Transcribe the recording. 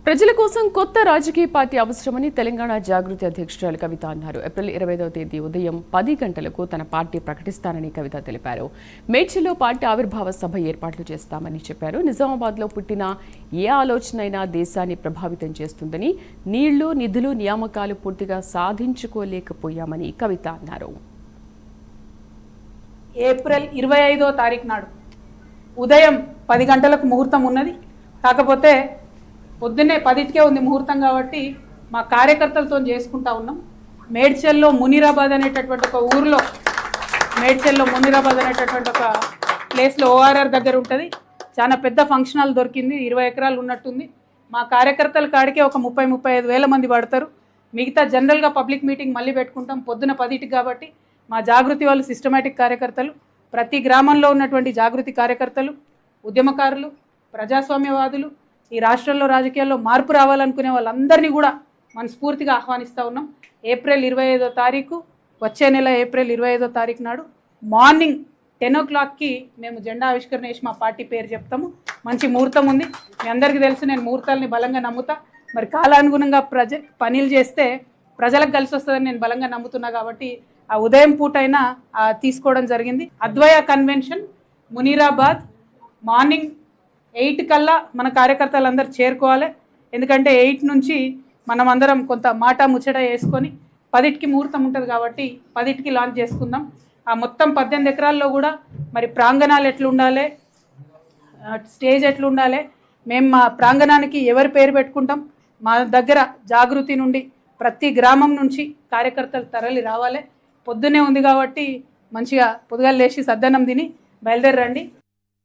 ప్రజల కోసం కొత్త రాజకీయ పార్టీ అవసరమని తెలంగాణ జాగృతి అధ్యక్షురాలు కవిత అన్నారు. ఏప్రిల్ 25వ తేదీ ఉదయం 10 గంటలకు తన పార్టీ ప్రకటిస్తానని కవిత తెలిపారు. మేడ్చల్లో పార్టీ ఆవిర్భావ సభ ఏర్పాట్లు చేస్తామని చెప్పారు. నిజామాబాద్లో పుట్టిన ఏ ఆలోచనైనా దేశాన్ని ప్రభావితం చేస్తుందని, నీళ్లు, నిధులు, నియామకాలు పూర్తిగా సాధించుకోలేకపోయామని కవిత అన్నారు. ఏప్రిల్ 25వ తారీఖు నాడు ఉదయం 10 గంటలకు ముహూర్తం ఉన్నది. కాకపోతే పొద్దున్నే 10కే ఉంది ముహూర్తం కాబట్టి మా కార్యకర్తలతో చేసుకుంటా ఉన్నాం. మేడ్చల్లో మునీరాబాద్ అనేటటువంటి ఒక ఊరిలో, మేడ్చల్లో మునీరాబాద్ అనేటటువంటి ఒక ప్లేస్లో ఓఆర్ఆర్ దగ్గర ఉంటుంది. చాలా పెద్ద ఫంక్షన్ హాల్ దొరికింది, 20 ఎకరాలు ఉన్నట్టుంది. మా కార్యకర్తల కాడికే ఒక 30-35 వేల మంది పడతారు. మిగతా జనరల్గా పబ్లిక్ మీటింగ్ మళ్ళీ పెట్టుకుంటాం పొద్దున 10కి కాబట్టి మా జాగృతి వాళ్ళు సిస్టమేటిక్ కార్యకర్తలు, ప్రతి గ్రామంలో ఉన్నటువంటి జాగృతి కార్యకర్తలు, ఉద్యమకారులు, ప్రజాస్వామ్యవాదులు, ఈ రాష్ట్రంలో రాజకీయాల్లో మార్పు రావాలనుకునే వాళ్ళందరినీ కూడా మనస్ఫూర్తిగా ఆహ్వానిస్తూ ఉన్నాం. ఏప్రిల్ 25వ తారీఖు, వచ్చే నెల ఏప్రిల్ 25వ తారీఖు నాడు మార్నింగ్ 10 o'clockకి మేము జెండా ఆవిష్కరణ చేసి మా పార్టీ పేరు చెప్తాము. మంచి ముహూర్తం ఉంది. మీ అందరికీ తెలుసు, నేను ముహూర్తాలని బలంగా నమ్ముతా. మరి కాలానుగుణంగా పనులు చేస్తే ప్రజలకు కలిసి వస్తుందని నేను బలంగా నమ్ముతున్నా కాబట్టి ఆ ఉదయం పూట అయినా తీసుకోవడం జరిగింది. అద్వయ కన్వెన్షన్ మునీరాబాద్ మార్నింగ్ 8 కల్లా మన కార్యకర్తలందరూ చేరుకోవాలి. ఎందుకంటే 8 నుంచి మనం అందరం కొంత మాట ముచ్చట వేసుకొని 10కి ముహూర్తం ఉంటుంది కాబట్టి 10కి లాంచ్ చేసుకుందాం. ఆ మొత్తం 18 ఎకరాల్లో కూడా మరి ప్రాంగణాలు ఎట్లుండాలి, స్టేజ్ ఎట్లుండాలి, మేము మా ప్రాంగణానికి ఎవరి పేరు పెట్టుకుంటాం, మా దగ్గర జాగృతి నుండి ప్రతి గ్రామం నుంచి కార్యకర్తలు తరలి రావాలి. పొద్దున్నే ఉంది కాబట్టి మంచిగా పొద్దుగాలు లేచి సద్దన్నం తిని బయలుదేరండి.